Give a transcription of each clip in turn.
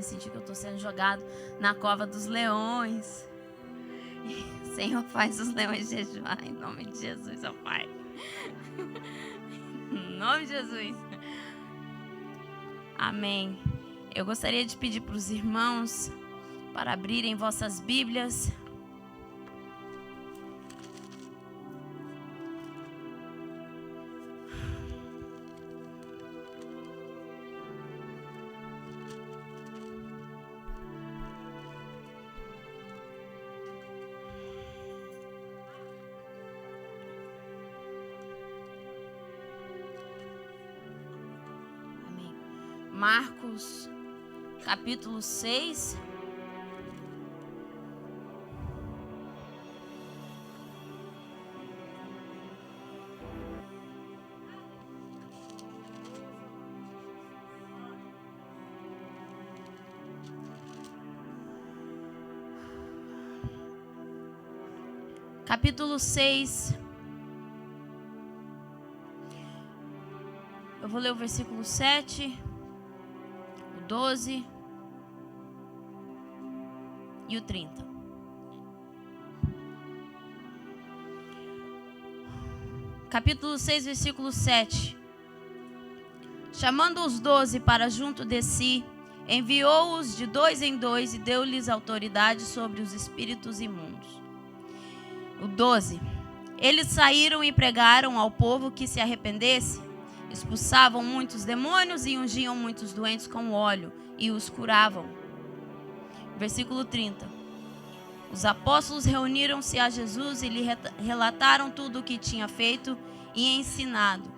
me sentir que eu estou sendo jogado na cova dos leões. Senhor, faz os leões jejuar em nome de Jesus, ó Pai. Em nome de Jesus. Amém. Eu gostaria de pedir para os irmãos para abrirem vossas Bíblias. Marcos, capítulo 6. Capítulo 6. Eu vou ler o versículo 7. 12 e o 30. Capítulo 6, versículo 7. Chamando os 12 para junto de si, enviou-os de 2 em 2 e deu-lhes autoridade sobre os espíritos imundos. O 12. Eles saíram e pregaram ao povo que se arrependesse. Expulsavam muitos demônios e ungiam muitos doentes com óleo e os curavam. Versículo 30. Os apóstolos reuniram-se a Jesus e lhe relataram tudo o que tinha feito e ensinado.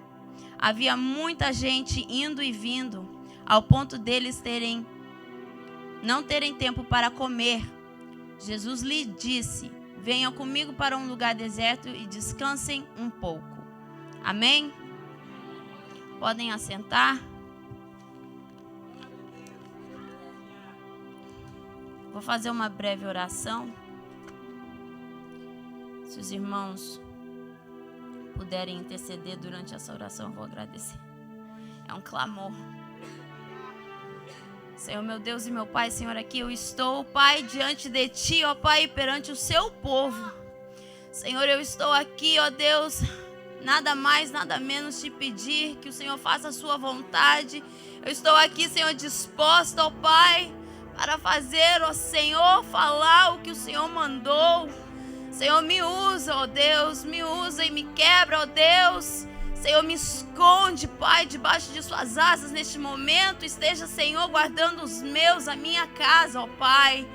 Havia muita gente indo e vindo, ao ponto deles não terem tempo para comer. Jesus lhe disse: venham comigo para um lugar deserto e descansem um pouco. Amém? Podem assentar. Vou fazer uma breve oração. Se os irmãos puderem interceder durante essa oração, eu vou agradecer. É um clamor. Senhor, meu Deus e meu Pai, Senhor, aqui eu estou, Pai, diante de Ti, ó Pai, perante o Seu povo. Senhor, eu estou aqui, ó Deus, nada mais, nada menos te pedir que o Senhor faça a sua vontade. Eu estou aqui, Senhor, disposta, ó Pai, para fazer, ó Senhor, falar o que o Senhor mandou. Senhor, me usa, ó Deus, me usa e me quebra, ó Deus. Senhor, me esconde, Pai, debaixo de suas asas neste momento. Esteja, Senhor, guardando os meus, a minha casa, ó Pai.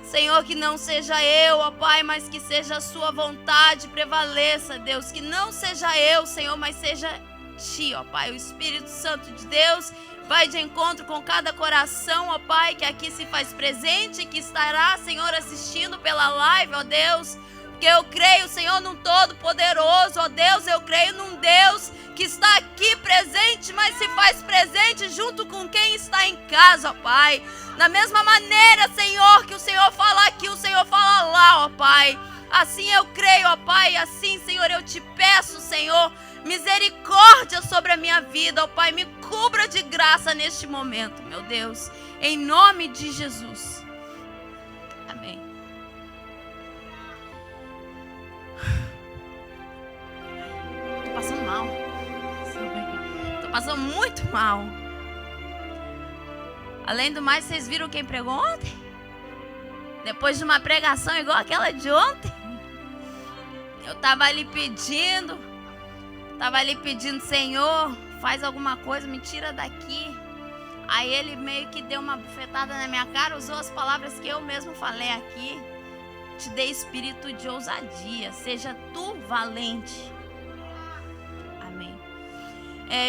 Senhor, que não seja eu, ó Pai, mas que seja a sua vontade prevaleça, Deus. Que não seja eu, Senhor, mas seja Ti, ó Pai. O Espírito Santo de Deus vai de encontro com cada coração, ó Pai, que aqui se faz presente, que estará, Senhor, assistindo pela live, ó Deus. Porque eu creio, Senhor, num Todo-Poderoso, ó Deus, eu creio num Deus que está aqui presente, mas se faz presente junto com quem está em casa, ó Pai. Da mesma maneira, Senhor, que o Senhor fala aqui, o Senhor fala lá, ó Pai. Assim eu creio, ó Pai, assim, Senhor, eu te peço, Senhor, misericórdia sobre a minha vida, ó Pai, me cubra de graça neste momento, meu Deus, em nome de Jesus. Amém. Tô passando mal. Tô passando muito mal. Além do mais, vocês viram quem pregou ontem? Depois de uma pregação igual aquela de ontem, eu tava ali pedindo, Senhor, faz alguma coisa, me tira daqui. Aí ele meio que deu uma bufetada na minha cara, usou as palavras que eu mesmo falei aqui. Te dei espírito de ousadia, seja tu valente. Amém.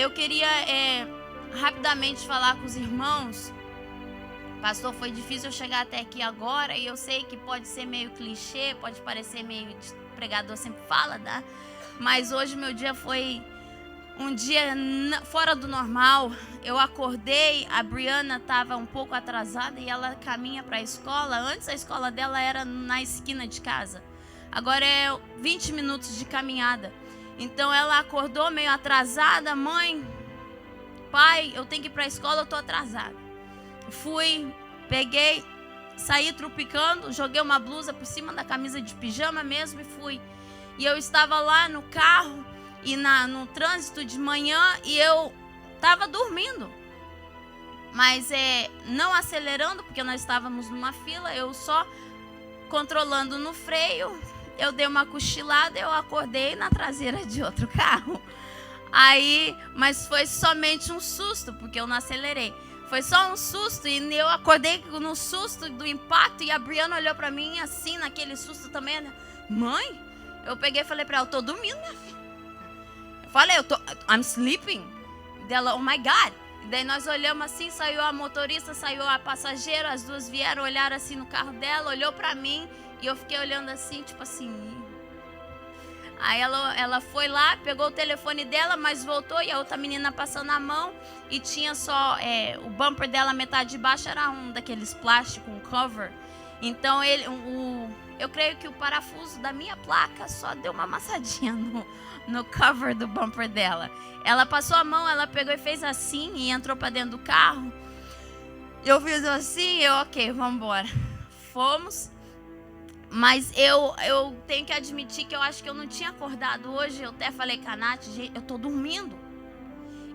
Eu queria rapidamente falar com os irmãos. Pastor, foi difícil eu chegar até aqui agora e eu sei que pode ser meio clichê, pode parecer meio pregador sempre fala, tá? Mas hoje meu dia foi um dia fora do normal. Eu acordei, a Brianna estava um pouco atrasada e ela caminha para a escola. Antes a escola dela era na esquina de casa. Agora é 20 minutos de caminhada. Então ela acordou meio atrasada. Mãe, pai, eu tenho que ir para a escola, eu estou atrasada. fui, peguei, saí trupicando, joguei uma blusa por cima da camisa de pijama mesmo e fui. E eu estava lá no carro e no trânsito de manhã e eu estava dormindo. Mas não acelerando, porque nós estávamos numa fila, eu só controlando no freio. Eu dei uma cochilada, eu acordei na traseira de outro carro. Aí, mas foi somente um susto, porque eu não acelerei. Foi só um susto e eu acordei no susto do impacto e a Brianna olhou pra mim assim, naquele susto também. Né? Mãe? Eu peguei e falei pra ela, eu tô dormindo, minha filha. Eu falei, I'm sleeping. Dela, oh my God. E daí nós olhamos assim, saiu a motorista, saiu a passageira, as duas vieram, olharam assim no carro dela, olhou pra mim e eu fiquei olhando assim, tipo assim. Aí ela foi lá, pegou o telefone dela, mas voltou e a outra menina passando a mão e tinha só, o bumper dela, metade de baixo era um daqueles plásticos, um cover. Então eu creio que o parafuso da minha placa só deu uma amassadinha no cover do bumper dela. Ela passou a mão, ela pegou e fez assim e entrou para dentro do carro. Eu fiz assim, ok, vamos embora. Fomos. Mas eu tenho que admitir que eu acho que eu não tinha acordado hoje. Eu até falei com a Nath, gente, eu tô dormindo.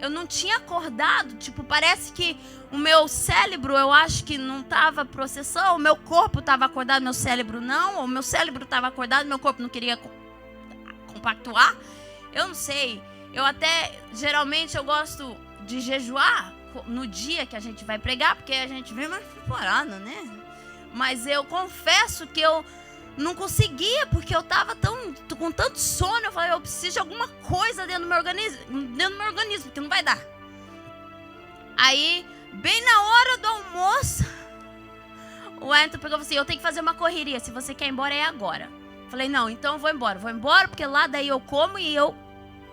Eu não tinha acordado. Tipo, parece que o meu cérebro, eu acho que não estava processando. O meu corpo estava acordado, meu cérebro não. Ou o meu cérebro estava acordado, meu corpo não queria compactuar. Eu não sei. Eu até, geralmente, eu gosto de jejuar no dia que a gente vai pregar, porque a gente vem mais preparado, né? Mas eu confesso que eu não conseguia, porque eu estava com tanto sono. Eu falei, eu preciso de alguma coisa dentro do meu organismo, porque não vai dar. Aí, bem na hora do almoço, o Anthony pegou e falou assim, eu tenho que fazer uma correria, se você quer ir embora é agora. Falei, não, então eu vou embora, porque lá daí eu como e eu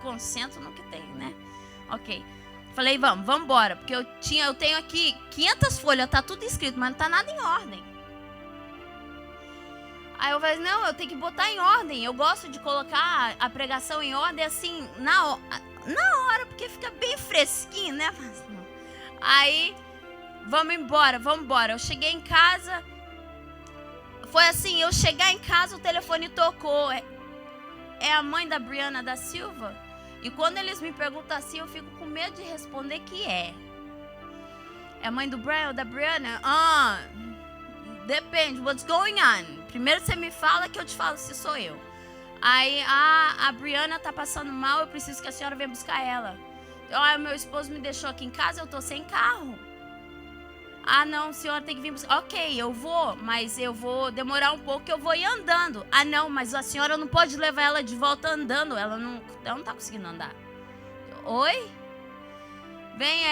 concentro no que tem, né? Ok. Falei, vamos embora, porque eu tenho aqui 500 folhas, tá tudo escrito, mas não tá nada em ordem. Aí eu falei, não, eu tenho que botar em ordem. Eu gosto de colocar a pregação em ordem assim, na hora, porque fica bem fresquinho, né? Aí, vamos embora. Eu cheguei em casa, foi assim, eu chegar em casa, o telefone tocou. É a mãe da Brianna da Silva? E quando eles me perguntam assim, eu fico com medo de responder que é. É a mãe do Brian ou da Brianna? Depende, what's going on? Primeiro você me fala que eu te falo se sou eu. Aí a Brianna tá passando mal, eu preciso que a senhora venha buscar ela. Meu esposo me deixou aqui em casa, eu tô sem carro. Não, a senhora tem que vir buscar. Ok, eu vou, mas eu vou demorar um pouco, eu vou ir andando. Não, mas a senhora não pode levar ela de volta andando, ela não tá conseguindo andar. Oi? Vem,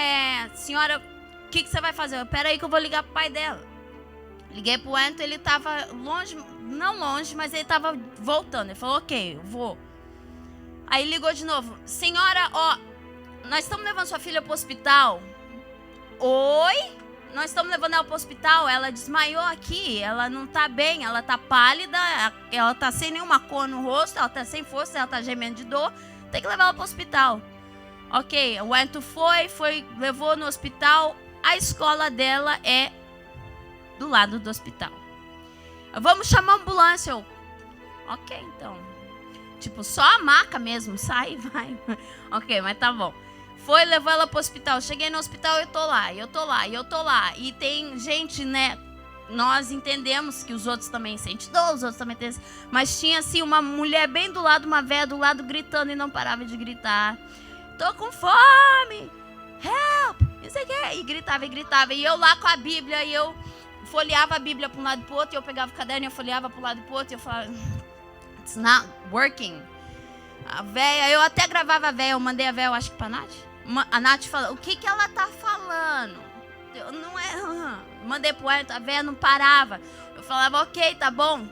senhora, o que você vai fazer? Espera aí que eu vou ligar pro pai dela. Liguei pro Anthony, ele tava longe, não longe, mas ele tava voltando. Ele falou, ok, eu vou. Aí ligou de novo. Senhora, nós estamos levando sua filha pro hospital. Oi? Nós estamos levando ela pro hospital. Ela desmaiou aqui, ela não tá bem, ela tá pálida, ela tá sem nenhuma cor no rosto, ela tá sem força, ela tá gemendo de dor. Tem que levar ela pro hospital. Ok, o Anthony levou no hospital. A escola dela é do lado do hospital. Vamos chamar a ambulância. Ok, então. Tipo, só a maca mesmo. Sai e vai. Ok, mas tá bom. Levou ela pro hospital. Cheguei no hospital, eu tô lá. E tem gente, né? Nós entendemos que os outros também sentem dor, os outros também têm. Mas tinha assim uma mulher bem do lado, uma velha do lado, gritando e não parava de gritar. Tô com fome! Help! Não sei o que. E gritava. E eu lá com a Bíblia, e eu folheava a Bíblia para um lado e para o outro, e eu pegava o caderno e eu folheava para um lado e para o outro, e eu falava, it's not working. A véia, eu até gravava a véia, eu mandei a véia, eu acho que para a Nath. A Nath falou, o que ela tá falando? Eu não é. Mandei pro Ayrton, a véia não parava. Eu falava, ok, tá bom.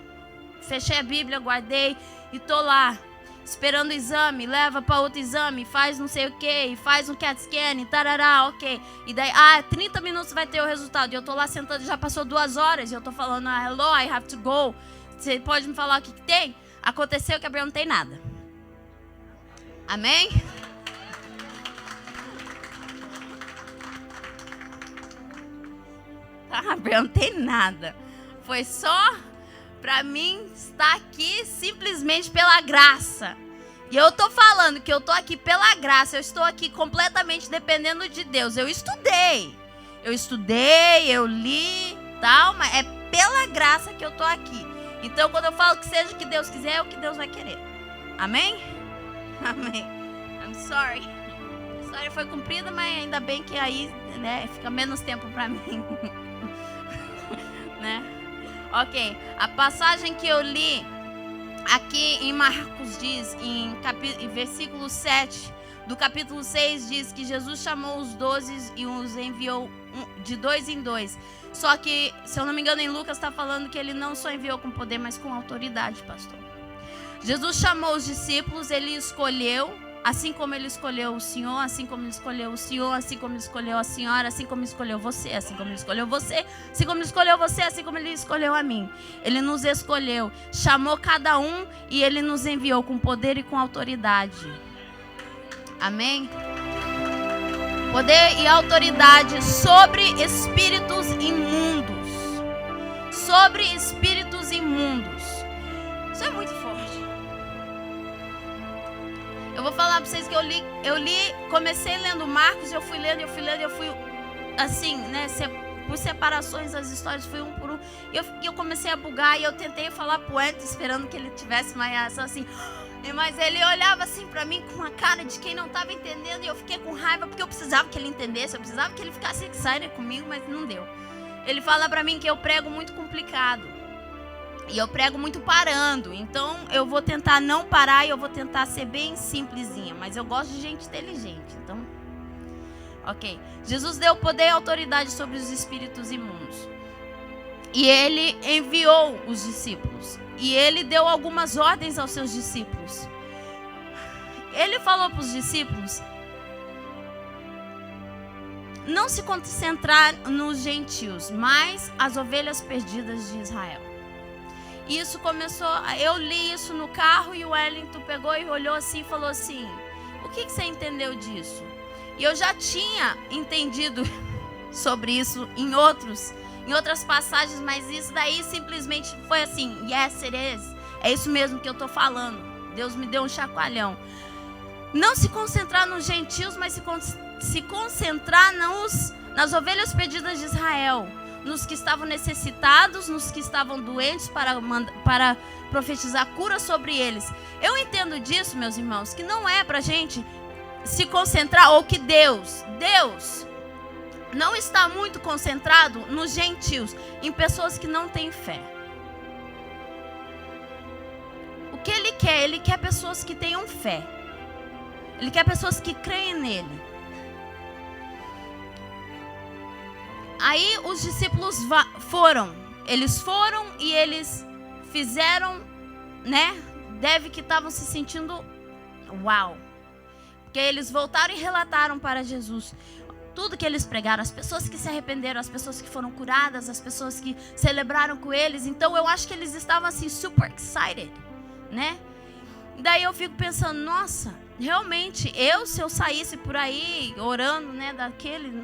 Fechei a Bíblia, guardei e tô lá. Esperando o exame, leva para outro exame, faz não sei o que, faz um CAT scan, tarará, ok. E daí, 30 minutos vai ter o resultado. E eu tô lá sentado, já passou 2 horas, e eu tô falando, hello, I have to go. Você pode me falar o que tem? Aconteceu que a Brianna não tem nada. Amém? Perguntei nada. Foi só para mim estar aqui simplesmente pela graça. E eu tô falando que eu tô aqui pela graça. Eu estou aqui completamente dependendo de Deus. Eu estudei, eu li, tal, mas é pela graça que eu tô aqui. Então, quando eu falo que seja o que Deus quiser, é o que Deus vai querer. Amém? Amém. I'm sorry. A história foi cumprida, mas ainda bem que aí, né, fica menos tempo para mim. Né? Ok. A passagem que eu li aqui em Marcos diz, em versículo 7 do capítulo 6, diz que Jesus chamou os 12 e os enviou de 2 em 2. Só que, se eu não me engano, em Lucas está falando que ele não só enviou com poder, mas com autoridade, pastor. Jesus chamou os discípulos, ele escolheu, assim como ele escolheu o Senhor, assim como ele escolheu o Senhor, assim como ele escolheu a senhora, assim como ele escolheu você, assim como ele escolheu você, assim como ele escolheu você, assim como ele escolheu a mim. Ele nos escolheu, chamou cada um e ele nos enviou com poder e com autoridade. Amém? Poder e autoridade sobre espíritos imundos. Sobre espíritos imundos. Isso é muito forte. Eu vou falar para vocês que eu li, comecei lendo Marcos, eu fui lendo, assim, né, por separações as histórias, fui um por um. E eu comecei a bugar e eu tentei falar pro Edson, esperando que ele tivesse mais ação, assim. Mas ele olhava assim pra mim com uma cara de quem não estava entendendo. E eu fiquei com raiva porque eu precisava que ele entendesse. Eu precisava que ele ficasse excited comigo, mas não deu. Ele fala pra mim que eu prego muito complicado. E eu prego muito parando. Então eu vou tentar não parar e eu vou tentar ser bem simplesinha. Mas eu gosto de gente inteligente. Então, ok. Jesus deu poder e autoridade sobre os espíritos imundos. E ele enviou os discípulos. E ele deu algumas ordens aos seus discípulos. Ele falou para os discípulos não se concentrar nos gentios, mas as ovelhas perdidas de Israel. E isso começou, eu li isso no carro e o Wellington pegou e olhou assim e falou assim: o que você entendeu disso? E eu já tinha entendido sobre isso em outras passagens, mas isso daí simplesmente foi assim: yes, it is. É isso mesmo que eu estou falando. Deus me deu um chacoalhão. Não se concentrar nos gentios, mas se concentrar nas ovelhas perdidas de Israel, nos que estavam necessitados, nos que estavam doentes, para profetizar cura sobre eles. Eu entendo disso, meus irmãos, que não é para a gente se concentrar, ou que Deus não está muito concentrado nos gentios, em pessoas que não têm fé. O que Ele quer? Ele quer pessoas que tenham fé. Ele quer pessoas que creem nele. Aí os discípulos eles foram e eles fizeram, né? Deve que estavam se sentindo uau. Porque eles voltaram e relataram para Jesus tudo que eles pregaram, as pessoas que se arrependeram, as pessoas que foram curadas, as pessoas que celebraram com eles. Então eu acho que eles estavam assim super excited, né? Daí eu fico pensando, nossa, realmente, se eu saísse por aí orando, né, daquele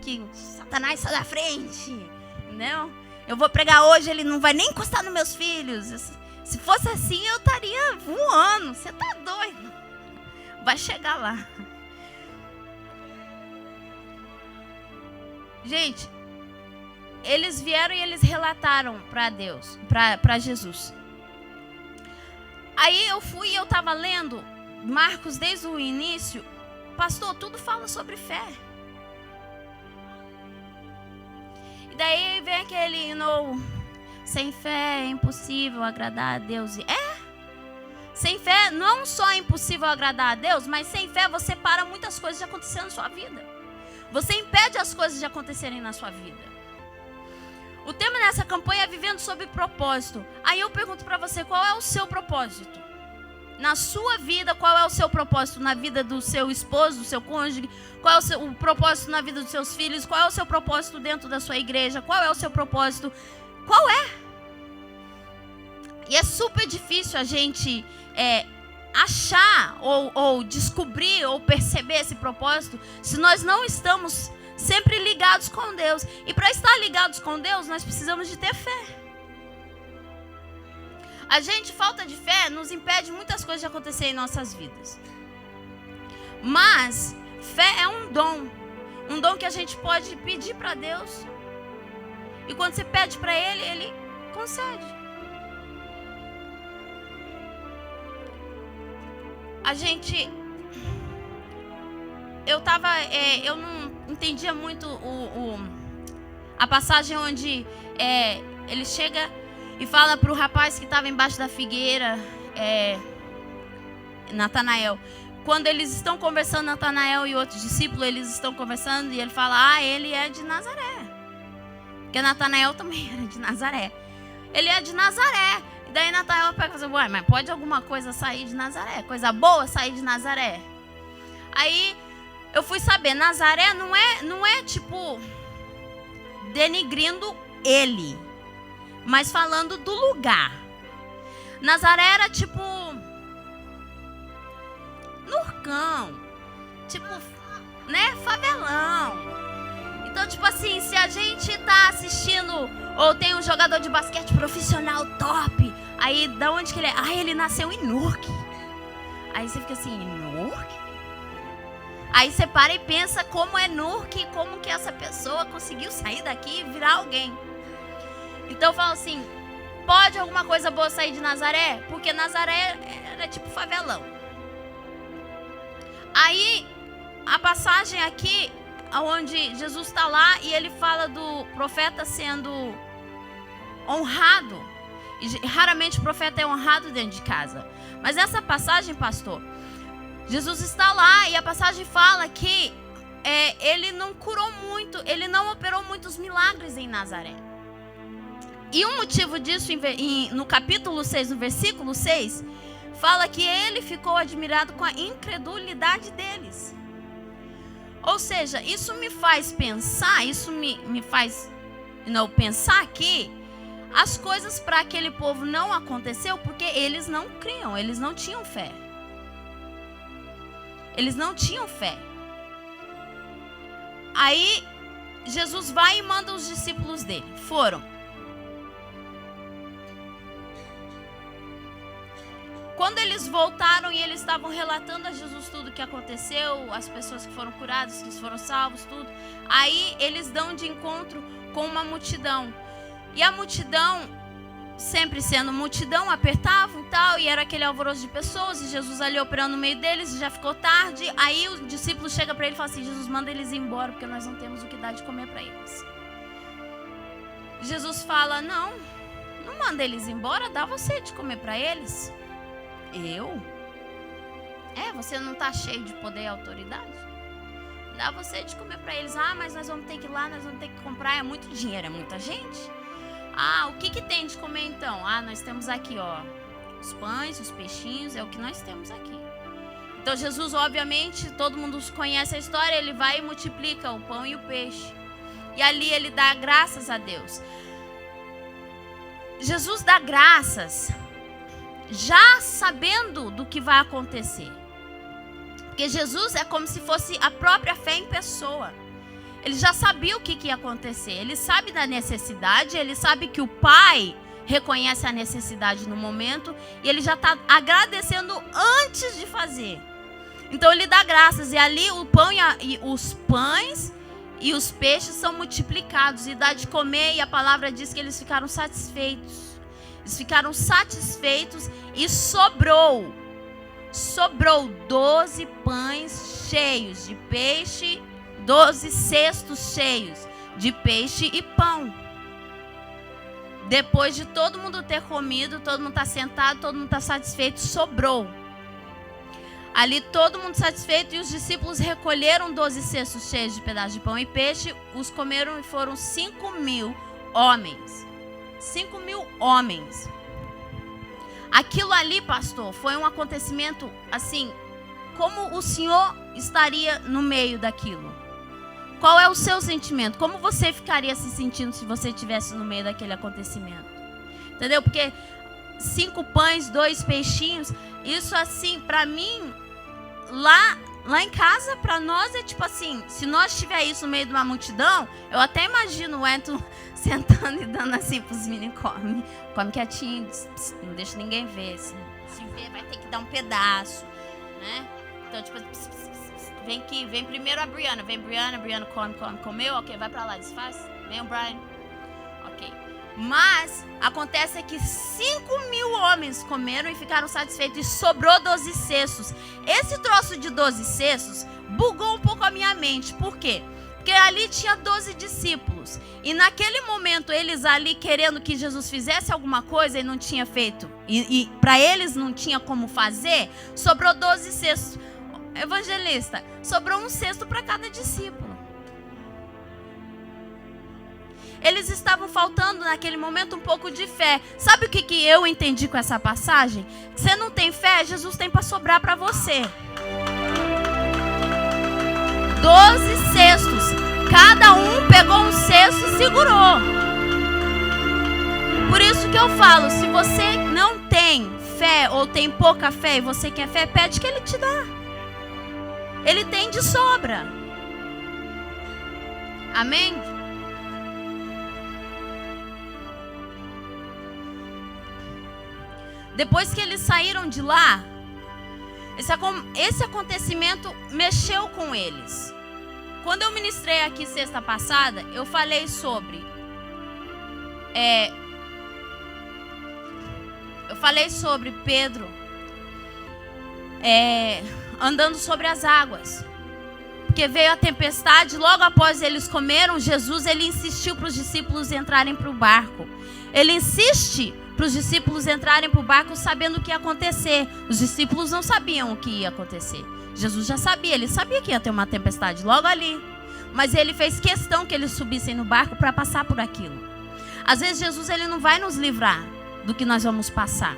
que Satanás sai da frente, não? Eu vou pregar hoje, ele não vai nem encostar nos meus filhos. Se fosse assim, eu estaria voando. Você tá doido? Vai chegar lá. Gente, eles vieram e eles relataram para Deus, para Jesus. Aí eu estava lendo Marcos desde o início. Pastor, tudo fala sobre fé. E daí vem aquele, sem fé é impossível agradar a Deus. Sem fé não só é impossível agradar a Deus, mas sem fé você para muitas coisas de acontecer na sua vida. Você impede as coisas de acontecerem na sua vida. O tema dessa campanha é vivendo sob propósito. Aí eu pergunto para você, qual é o seu propósito? Na sua vida, qual é o seu propósito? Na vida do seu esposo, do seu cônjuge? Qual é o propósito na vida dos seus filhos? Qual é o seu propósito dentro da sua igreja? Qual é o seu propósito? Qual é? E é super difícil a gente achar ou descobrir ou perceber esse propósito se nós não estamos sempre ligados com Deus. E para estar ligados com Deus, nós precisamos de ter fé. A gente, falta de fé, nos impede muitas coisas de acontecer em nossas vidas. Mas fé é um dom que a gente pode pedir para Deus. E quando você pede para Ele, Ele concede. Eu não entendia muito a passagem onde ele chega e fala para o rapaz que estava embaixo da figueira, Natanael. Quando eles estão conversando, Natanael e outro discípulo, eles estão conversando e ele fala, ele é de Nazaré. Porque Natanael também era de Nazaré. Ele é de Nazaré. E daí Natanael pega e fala, mas pode alguma coisa sair de Nazaré? Coisa boa sair de Nazaré? Aí eu fui saber, Nazaré não é tipo denigrindo ele, mas falando do lugar. Nazaré era tipo Nurcão, tipo, né, favelão. Então, tipo assim, se a gente tá assistindo ou tem um jogador de basquete profissional top, aí da onde que ele é? Ele nasceu em Nurk. Aí você fica assim, Nurk? Aí você para e pensa como é Nurk, como que essa pessoa conseguiu sair daqui e virar alguém. Então eu falo assim, pode alguma coisa boa sair de Nazaré? Porque Nazaré era tipo favelão. Aí a passagem aqui, onde Jesus está lá e ele fala do profeta sendo honrado. E raramente o profeta é honrado dentro de casa. Mas essa passagem, pastor, Jesus está lá e a passagem fala que ele não curou muito, ele não operou muitos milagres em Nazaré. E um motivo disso, no capítulo 6, no versículo 6, fala que ele ficou admirado com a incredulidade deles. Ou seja, isso me faz pensar, pensar que as coisas para aquele povo não aconteceu porque eles não criam, eles não tinham fé. Eles não tinham fé. Aí Jesus vai e manda os discípulos dele. Foram. Quando eles voltaram e eles estavam relatando a Jesus tudo o que aconteceu, as pessoas que foram curadas, que foram salvos, tudo. Aí eles dão de encontro com uma multidão. E a multidão, sempre sendo multidão, apertavam e tal, e era aquele alvoroço de pessoas, e Jesus ali operando no meio deles, e já ficou tarde. Aí o discípulo chega para ele e fala assim, Jesus, manda eles embora, porque nós não temos o que dar de comer para eles. Jesus fala, não manda eles embora, dá você de comer para eles. Eu? Você não está cheio de poder e autoridade? Dá você de comer para eles. Mas nós vamos ter que ir lá, nós vamos ter que comprar, é muito dinheiro, é muita gente. O que tem de comer então? Nós temos aqui, os pães, os peixinhos, é o que nós temos aqui. Então Jesus, obviamente, todo mundo conhece a história, ele vai e multiplica o pão e o peixe. E ali ele dá graças a Deus. Jesus dá graças já sabendo do que vai acontecer. Porque Jesus é como se fosse a própria fé em pessoa. Ele já sabia o que ia acontecer. Ele sabe da necessidade, ele sabe que o Pai reconhece a necessidade no momento e ele já está agradecendo antes de fazer. Então ele dá graças e ali o pão e os pães e os peixes são multiplicados e dá de comer, e a palavra diz que eles ficaram satisfeitos. Eles ficaram satisfeitos e sobrou 12 pães cheios de peixe, 12 cestos cheios de peixe e pão. Depois de todo mundo ter comido, todo mundo está sentado, todo mundo está satisfeito, sobrou. Ali todo mundo satisfeito, e os discípulos recolheram 12 cestos cheios de pedaços de pão e peixe, os comeram e foram 5.000 homens. 5.000 homens. Aquilo ali, pastor, foi um acontecimento assim, como o Senhor estaria no meio daquilo? Qual é o seu sentimento? Como você ficaria se sentindo se você estivesse no meio daquele acontecimento? Entendeu? Porque 5 pães, 2 peixinhos, isso assim, para mim, lá lá em casa, pra nós, é tipo assim, se nós tiver isso no meio de uma multidão, eu até imagino o Edson sentando e dando assim pros meninos, come quietinho, não deixa ninguém ver. Se ver, vai ter que dar um pedaço, né? Então, tipo, vem aqui, vem primeiro a Brianna, Brianna comeu, ok, vai pra lá, desfaz, vem o Brian, ok. Mas, acontece que 5.000 homens comeram e ficaram satisfeitos e sobrou 12 cestos. Esse troço de 12 cestos bugou um pouco a minha mente, por quê? Porque ali tinha 12 discípulos. E naquele momento, eles ali querendo que Jesus fizesse alguma coisa e não tinha feito. E para eles não tinha como fazer, sobrou 12 cestos. Evangelista, sobrou um cesto para cada discípulo. Eles estavam faltando naquele momento um pouco de fé. Sabe o que eu entendi com essa passagem? Você não tem fé, Jesus tem para sobrar para você. 12 cestos. Cada um pegou um cesto e segurou. Por isso que eu falo, se você não tem fé ou tem pouca fé e você quer fé, pede que Ele te dá. Ele tem de sobra. Amém? Depois que eles saíram de lá, esse acontecimento mexeu com eles. Quando eu ministrei aqui sexta passada, eu falei sobre Pedro andando sobre as águas. Porque veio a tempestade, logo após eles comeram, Jesus ele insistiu para os discípulos entrarem para o barco. Ele insiste para os discípulos entrarem para o barco sabendo o que ia acontecer. Os discípulos não sabiam o que ia acontecer. Jesus já sabia, ele sabia que ia ter uma tempestade logo ali. Mas ele fez questão que eles subissem no barco para passar por aquilo. Às vezes Jesus ele não vai nos livrar do que nós vamos passar.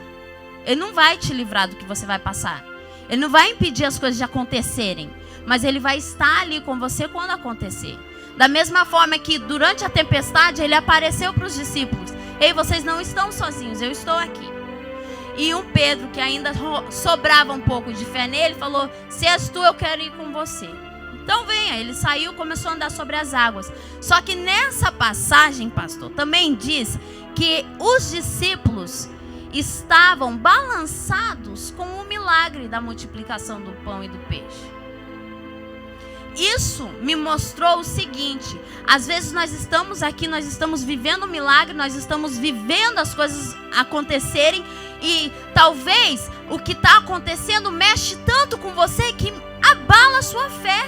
Ele não vai te livrar do que você vai passar. Ele não vai impedir as coisas de acontecerem. Mas ele vai estar ali com você quando acontecer. Da mesma forma que durante a tempestade ele apareceu para os discípulos. Ei, vocês não estão sozinhos, eu estou aqui. E um Pedro, que ainda sobrava um pouco de fé nele, falou: se és tu, eu quero ir com você. Então venha, ele saiu e começou a andar sobre as águas. Só que nessa passagem, pastor, também diz que os discípulos estavam balançados com o milagre da multiplicação do pão e do peixe. Isso me mostrou o seguinte: às vezes nós estamos aqui, nós estamos vivendo um milagre, nós estamos vivendo as coisas acontecerem e talvez o que está acontecendo mexe tanto com você que abala a sua fé.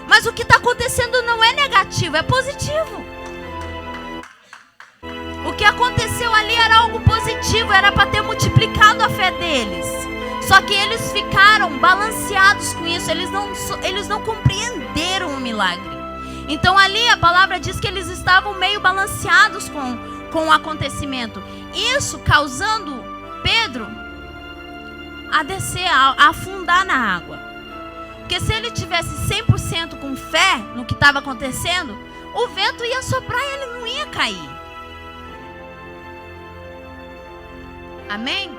Mas o que está acontecendo não é negativo, é positivo. O que aconteceu ali era algo positivo, era para ter multiplicado a fé deles. Só que eles ficaram balanceados com isso, eles não compreenderam o milagre. Então ali a palavra diz que eles estavam meio balanceados com o acontecimento. Isso causando Pedro a descer, a afundar na água. Porque se ele tivesse 100% com fé no que estava acontecendo, o vento ia soprar e ele não ia cair. Amém?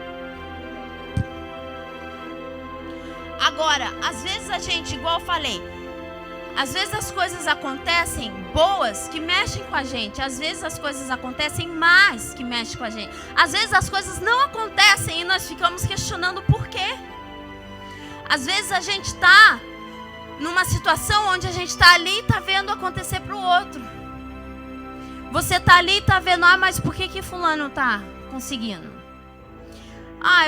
Agora, às vezes a gente, igual eu falei, às vezes as coisas acontecem boas que mexem com a gente. Às vezes as coisas acontecem más que mexem com a gente. Às vezes as coisas não acontecem e nós ficamos questionando por quê. Às vezes a gente está numa situação onde a gente está ali e está vendo acontecer para o outro. Você está ali e está vendo, mas por que fulano está conseguindo?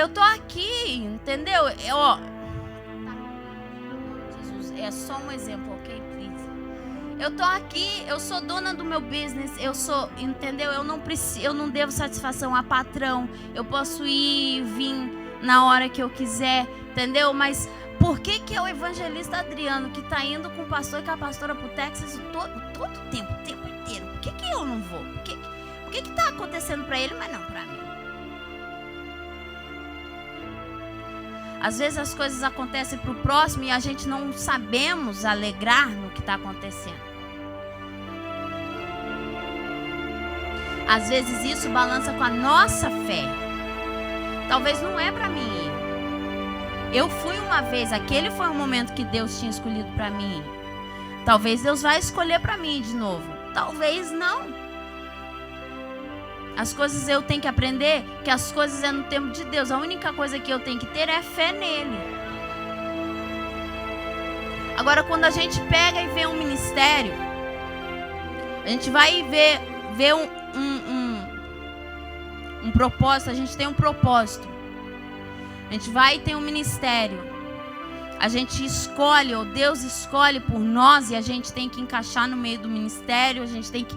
Eu tô aqui, entendeu? Jesus, é só um exemplo, ok? Please. Eu tô aqui, eu sou dona do meu business, entendeu? Eu não devo satisfação a patrão. Eu posso ir e vir na hora que eu quiser, entendeu? Mas por que o evangelista Adriano, que tá indo com o pastor e com a pastora pro Texas todo o tempo inteiro, por que eu não vou? Por que tá acontecendo para ele, mas não para mim? Às vezes as coisas acontecem para o próximo e a gente não sabemos alegrar no que está acontecendo. Às vezes isso balança com a nossa fé. Talvez não é para mim ir. Eu fui uma vez, aquele foi o momento que Deus tinha escolhido para mim. Talvez Deus vai escolher para mim de novo. Talvez não. As coisas eu tenho que aprender que as coisas é no tempo de Deus. A única coisa que eu tenho que ter é fé nele. Agora, quando a gente pega e vê um ministério, a gente vai ver um propósito. A gente tem um propósito. A gente vai e tem um ministério. A gente escolhe, ou Deus escolhe por nós, e a gente tem que encaixar no meio do ministério. A gente tem que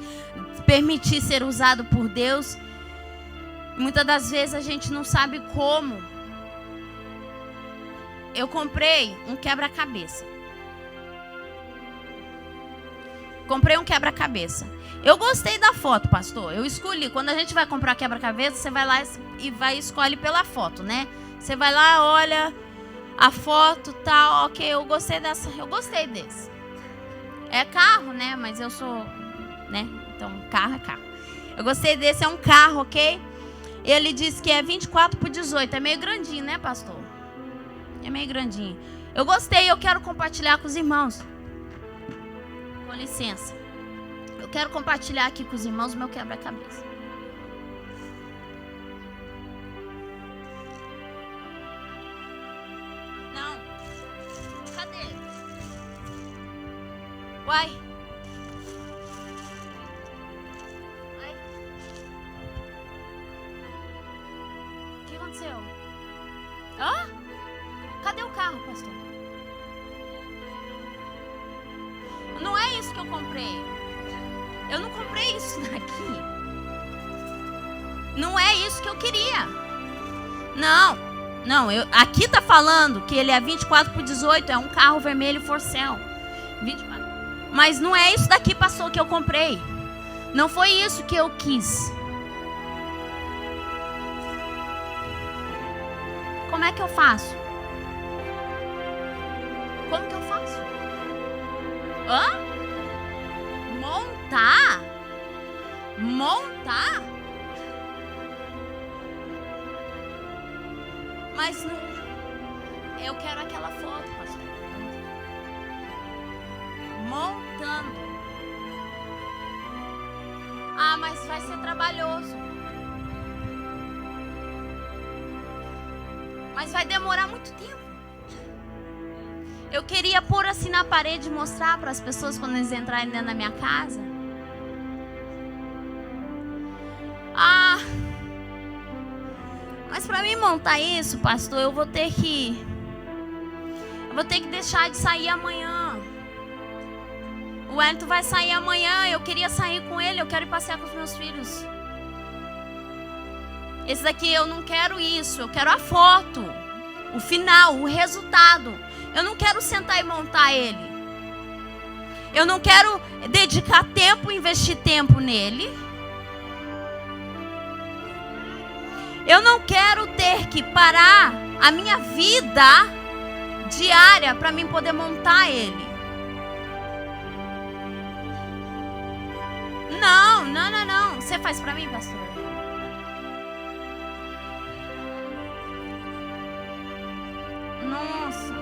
permitir ser usado por Deus. Muitas das vezes a gente não sabe como. Eu comprei um quebra-cabeça. Eu gostei da foto, pastor. Eu escolhi. Quando a gente vai comprar quebra-cabeça, você vai lá e escolhe pela foto, né? Você vai lá, olha a foto, tal. Ok, eu gostei desse. É carro, né? Mas eu sou, né? Então, carro é carro. Eu gostei desse, é um carro, ok? Ele disse que é 24x18. É meio grandinho, né, pastor? É meio grandinho. Eu gostei, eu quero compartilhar com os irmãos. Com licença. Eu quero compartilhar aqui com os irmãos o meu quebra-cabeça. Não. Cadê? Uai. O que aconteceu? Hã? Cadê o carro, pastor? Não é isso que eu comprei. Eu não comprei isso daqui. Não é isso que eu queria. Não, aqui tá falando que ele é 24x18, é um carro vermelho for sale. 24. Mas não é isso daqui, pastor, que eu comprei. Não foi isso que eu quis. Como é que eu faço? Como que eu faço? Hã? Montar? Mas não. Eu quero aquela foto, pastor. Montando. Ah, mas vai ser trabalhoso. Mas vai demorar muito tempo. Eu queria pôr assim na parede e mostrar para as pessoas quando eles entrarem dentro da minha casa. Mas para mim montar isso, pastor, eu vou ter que deixar de sair amanhã. O Wellington vai sair amanhã. Eu queria sair com ele. Eu quero ir passear com os meus filhos. Esse daqui eu não quero isso. Eu quero a foto, o final, o resultado. Eu não quero sentar e montar ele. Eu não quero dedicar tempo, investir tempo nele. Eu não quero ter que parar a minha vida diária para mim poder montar ele. Não. Você faz para mim, pastor? Nossa.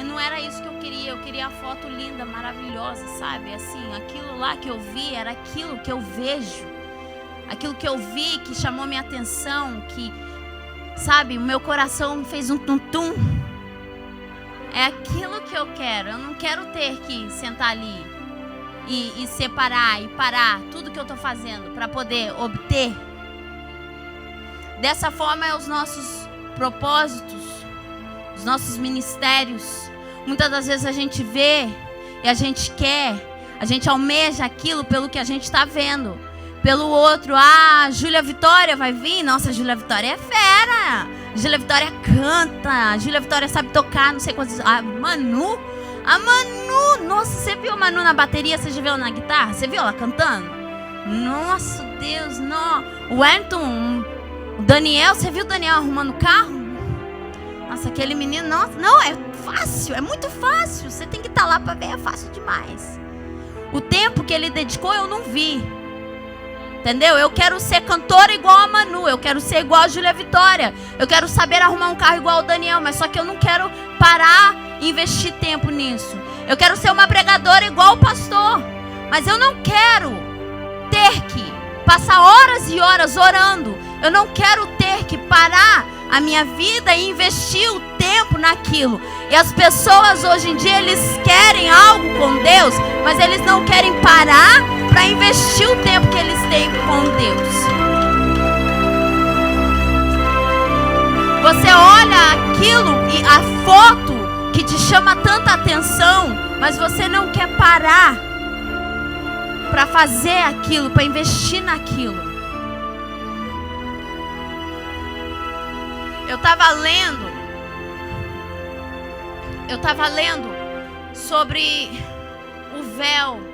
Não era isso que eu queria. Eu queria a foto linda, maravilhosa, sabe? Assim, aquilo lá que eu vi era aquilo que eu vejo. Aquilo que eu vi que chamou minha atenção, que, sabe, o meu coração fez um tum-tum. É aquilo que eu quero. Eu não quero ter que sentar ali e separar e parar tudo que eu estou fazendo para poder obter. Dessa forma é os nossos propósitos, os nossos ministérios. Muitas das vezes a gente vê e a gente quer, a gente almeja aquilo pelo que a gente está vendo. Pelo outro, Júlia Vitória vai vir. Nossa, Júlia Vitória é fera. Júlia Vitória canta. Júlia Vitória sabe tocar, não sei quantos. A Manu. Nossa, você viu a Manu na bateria? Você já viu ela na guitarra? Você viu ela cantando? Nossa, Deus, não. O Wellington, o Daniel, você viu o Daniel arrumando o carro? Nossa, aquele menino, nossa, não, é fácil, é muito fácil. Você tem que estar lá para ver, é fácil demais. O tempo que ele dedicou eu não vi. Entendeu? Eu quero ser cantora igual a Manu, eu quero ser igual a Júlia Vitória, eu quero saber arrumar um carro igual o Daniel, mas só que eu não quero parar e investir tempo nisso. Eu quero ser uma pregadora igual o pastor, mas eu não quero ter que passar horas e horas orando. Eu não quero ter que parar a minha vida e investir o tempo naquilo. E as pessoas hoje em dia, eles querem algo com Deus, mas eles não querem parar para investir o tempo que eles têm com Deus. Você olha aquilo e a foto que te chama tanta atenção, mas você não quer parar para fazer aquilo, para investir naquilo. Eu estava lendo sobre o véu.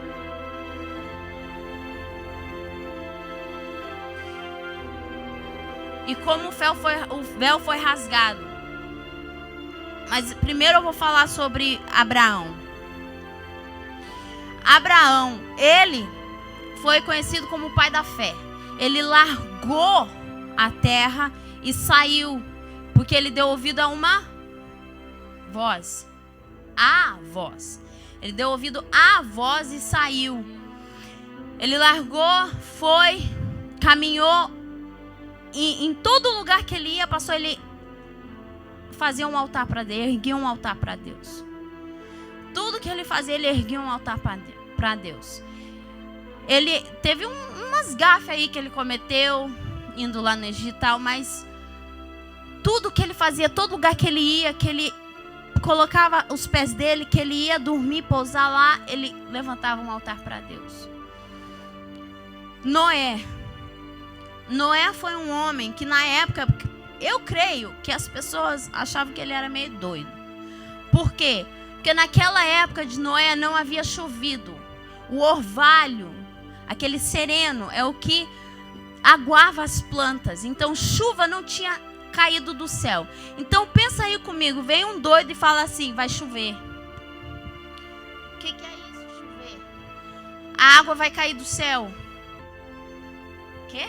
E como o véu foi rasgado. Mas primeiro eu vou falar sobre Abraão. Abraão, ele foi conhecido como o pai da fé. Ele largou a terra e saiu, porque ele deu ouvido a uma voz. A voz. Ele deu ouvido à voz e saiu. Ele largou, foi, caminhou. E em todo lugar que ele ia, passou, ele fazia um altar para Deus, erguia um altar para Deus. Tudo que ele fazia, ele erguia um altar para Deus. Ele teve umas gafes aí que ele cometeu, indo lá no Egito e tal, mas tudo que ele fazia, todo lugar que ele ia, que ele colocava os pés dele, que ele ia dormir, pousar lá, ele levantava um altar para Deus. Noé foi um homem que na época, eu creio que as pessoas achavam que ele era meio doido. Por quê? Porque naquela época de Noé não havia chovido. O orvalho, aquele sereno, é o que aguava as plantas. Então chuva não tinha caído do céu. Então pensa aí comigo, vem um doido e fala assim, vai chover. O que é isso, chover? A água vai cair do céu. O quê?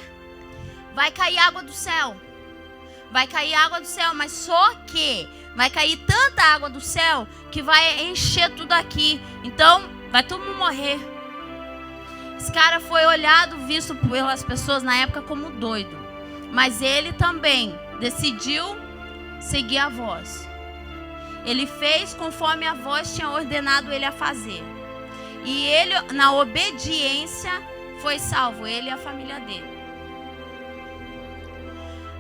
Vai cair água do céu. Vai cair água do céu, mas só que vai cair tanta água do céu que vai encher tudo aqui. Então, vai todo mundo morrer. Esse cara foi olhado, visto pelas pessoas na época como doido. Mas ele também decidiu seguir a voz. Ele fez conforme a voz tinha ordenado ele a fazer. E ele, na obediência, foi salvo, ele e a família dele.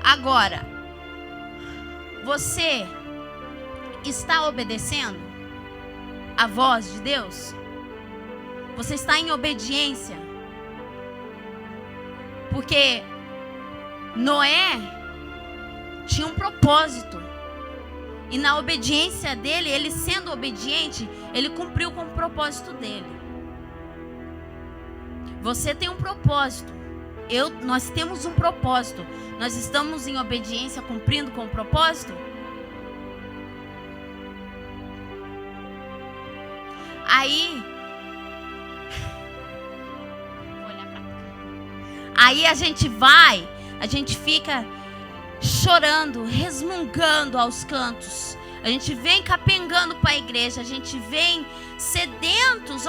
Agora, você está obedecendo a voz de Deus? Você está em obediência? Porque Noé tinha um propósito. E na obediência dele, ele sendo obediente, ele cumpriu com o propósito dele. Você tem um propósito. Nós temos um propósito. Nós estamos em obediência, cumprindo com o propósito? Aí, vou olhar pra cá. Aí a gente fica chorando, resmungando aos cantos. A gente vem capengando para a igreja, a gente vem sedentos,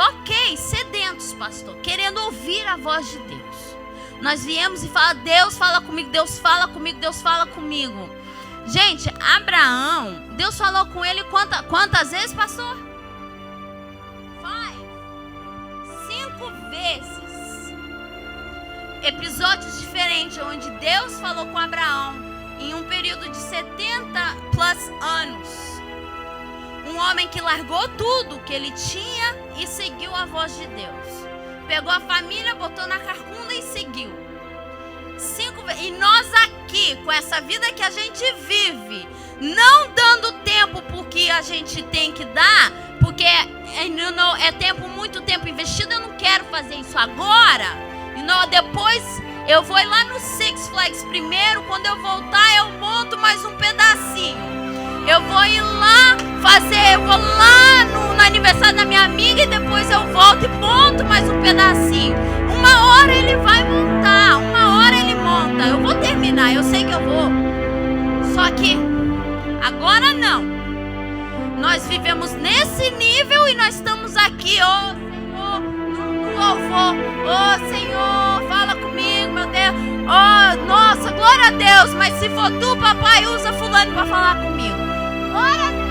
sedentos, pastor, querendo ouvir a voz de Deus. Nós viemos e falamos, Deus fala comigo, Deus fala comigo, Deus fala comigo. Gente, Abraão, Deus falou com ele quantas vezes, pastor? 5 vezes. Episódios diferentes, onde Deus falou com Abraão em um período de 70 plus anos. Um homem que largou tudo que ele tinha e seguiu a voz de Deus. Pegou a família, botou na carcunda e seguiu. 5 vezes. E nós aqui, com essa vida que a gente vive, não dando tempo porque a gente tem que dar, porque muito tempo investido, eu não quero fazer isso agora. Depois eu vou lá no Six Flags primeiro, quando eu voltar eu monto mais um pedacinho. Eu vou ir lá eu vou lá no aniversário da minha amiga e depois eu volto e monto mais um pedacinho. Uma hora ele vai montar. terminar, eu sei que eu vou. Só que agora não. Nós vivemos nesse nível e nós estamos aqui, ó Senhor, no louvor. Ó Senhor, fala comigo, meu Deus. Ó, nossa, glória a Deus. Mas se for tu, papai, usa fulano para falar comigo. Glória a Deus.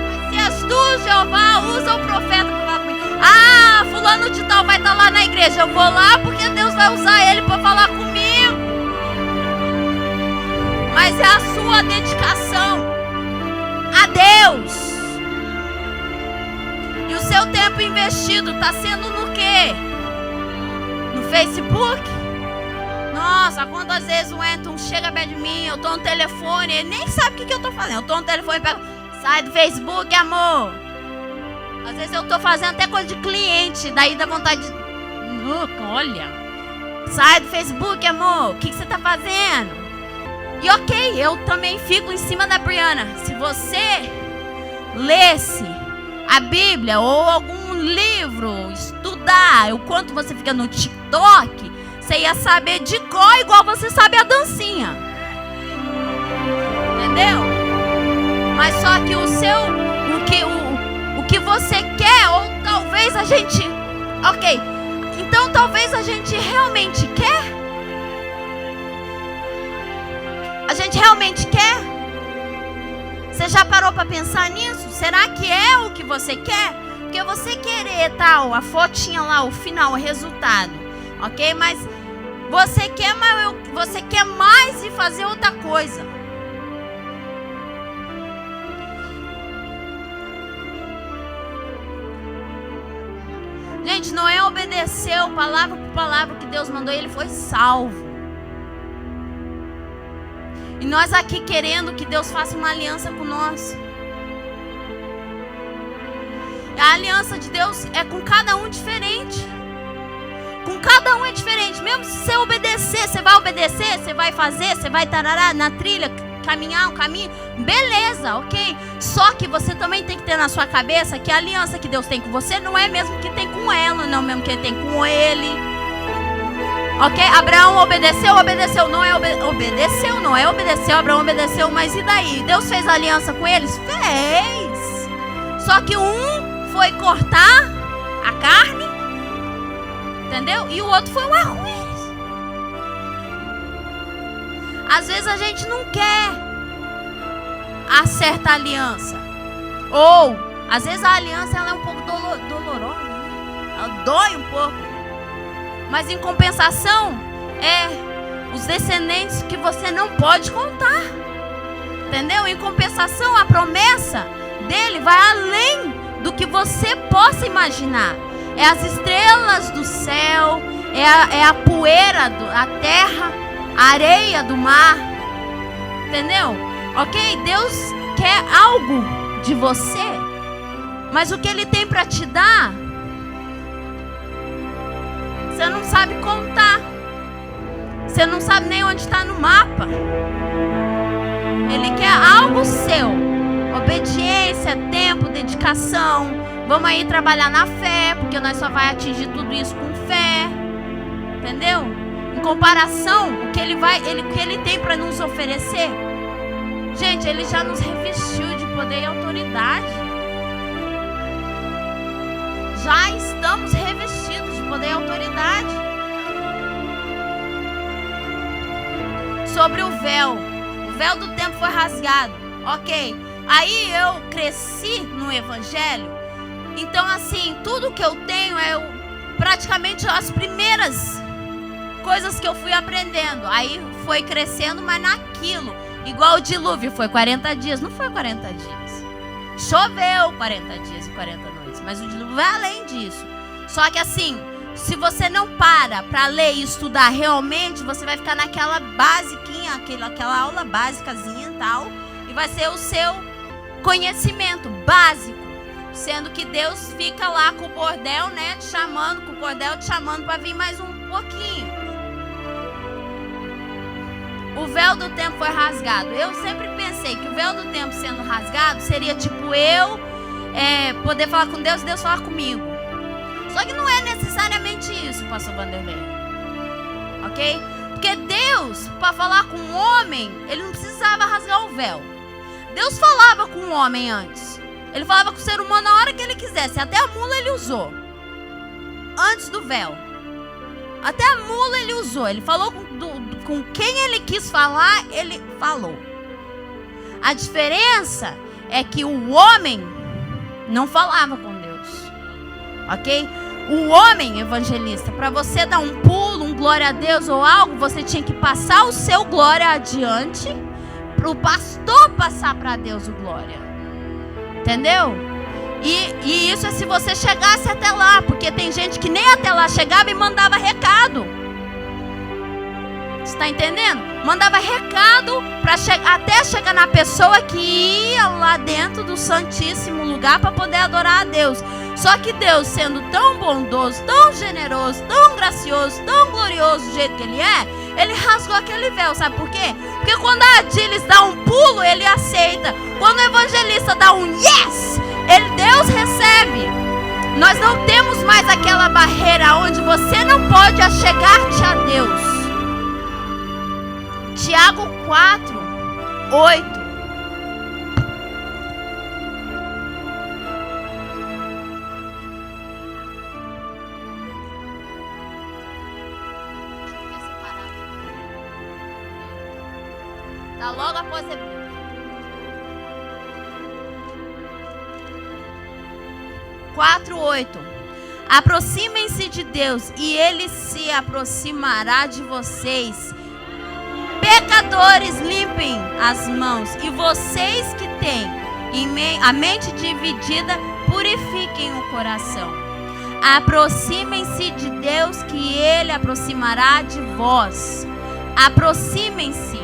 Mas se és tu, Jeová, usa o profeta para falar comigo. Ah, fulano de tal vai estar lá na igreja. Eu vou lá porque Deus vai usar ele para falar comigo. Mas é a sua dedicação a Deus. E o seu tempo investido está sendo no quê? No Facebook? Nossa, quantas vezes o Anton chega perto de mim, eu estou no telefone, ele nem sabe o que eu estou fazendo. Eu estou no telefone e pego, sai do Facebook, amor. Às vezes eu estou fazendo até coisa de cliente, daí dá vontade de... olha, sai do Facebook, amor, o que você está fazendo? E ok, eu também fico em cima da Briana. Se você lesse a Bíblia ou algum livro, estudar o quanto você fica no TikTok, você ia saber de cor igual você sabe a dancinha. Entendeu? Mas só que o que você quer, ou talvez a gente... Ok, então talvez a gente realmente quer? A gente realmente quer? Você já parou para pensar nisso? Será que é o que você quer? Porque você querer tal, a fotinha lá, o final, o resultado, ok? Mas você quer mais e fazer outra coisa. Gente, Noé obedeceu palavra por palavra que Deus mandou e ele foi salvo. E nós aqui querendo que Deus faça uma aliança com nós. A aliança de Deus é com cada um diferente. Com cada um é diferente. Mesmo se você obedecer, você vai obedecer, você vai fazer, você vai tarará na trilha, caminhar um caminho. Beleza, ok? Só que você também tem que ter na sua cabeça que a aliança que Deus tem com você não é mesmo que tem com ela, não é mesmo que ele tem com ele. Ok? Abraão obedeceu, Noé obedeceu, Noé obedeceu, Abraão obedeceu, mas e daí? Deus fez aliança com eles? Fez. Só que um foi cortar a carne, entendeu? E o outro foi o arco-íris. Às vezes a gente não quer a certa aliança. Ou, às vezes a aliança ela é um pouco dolorosa, né? Ela dói um pouco. Mas em compensação, é os descendentes que você não pode contar. Entendeu? Em compensação, a promessa dele vai além do que você possa imaginar. É as estrelas do céu, é a poeira da terra, a areia do mar. Entendeu? Ok? Deus quer algo de você, mas o que ele tem para te dar, você não sabe contar. Você não sabe nem onde está no mapa. Ele quer algo seu. Obediência, tempo, dedicação. Vamos aí trabalhar na fé, porque nós só vai atingir tudo isso com fé. Entendeu? Em comparação, o que ele tem para nos oferecer. Gente, ele já nos revestiu de poder e autoridade. Já estamos revestidos de poder e autoridade. Sobre o véu do tempo foi rasgado. Ok. Aí eu cresci no evangelho. Então assim, tudo que eu tenho é praticamente as primeiras coisas que eu fui aprendendo. Aí foi crescendo, mas naquilo. Igual o dilúvio, foi 40 dias. Não foi 40 dias. Choveu 40 dias e 40 noites. Mas o dilúvio vai além disso. Só que assim, se você não para ler e estudar realmente, você vai ficar naquela basiquinha, aquela aula básicazinha e tal. E vai ser o seu conhecimento básico. Sendo que Deus fica lá com o bordel, né? Te chamando para vir mais um pouquinho. O véu do tempo foi rasgado. Eu sempre pensei que o véu do tempo sendo rasgado seria tipo eu poder falar com Deus e Deus falar comigo. Só que não é necessariamente isso, pastor Vanderlei. Ok? Porque Deus, para falar com o homem, ele não precisava rasgar o véu. Deus falava com o homem antes. Ele falava com o ser humano na hora que ele quisesse. Até a mula ele usou. Antes do véu. Até a mula ele usou. Ele falou com quem ele quis falar, ele falou. A diferença é que o homem não falava com Deus. Ok? O homem evangelista, para você dar um pulo, um glória a Deus ou algo, você tinha que passar o seu glória adiante, para o pastor passar para Deus o glória. Entendeu? E isso é se você chegasse até lá, porque tem gente que nem até lá chegava e mandava recado. Você está entendendo? Mandava recado até chegar na pessoa que ia lá dentro do Santíssimo Lugar para poder adorar a Deus. Só que Deus, sendo tão bondoso, tão generoso, tão gracioso, tão glorioso do jeito que Ele é, Ele rasgou aquele véu. Sabe por quê? Porque quando a Adilis dá um pulo, Ele aceita. Quando o evangelista dá um yes, Deus recebe. Nós não temos mais aquela barreira onde você não pode achegar-te a Deus. Tiago 4, 8. Está logo após Hebreus. 4:8. Aproximem-se de Deus e Ele se aproximará de vocês. Pecadores, limpem as mãos, e vocês que têm a mente dividida, purifiquem o coração. Aproximem-se de Deus que Ele aproximará de vós. Aproximem-se.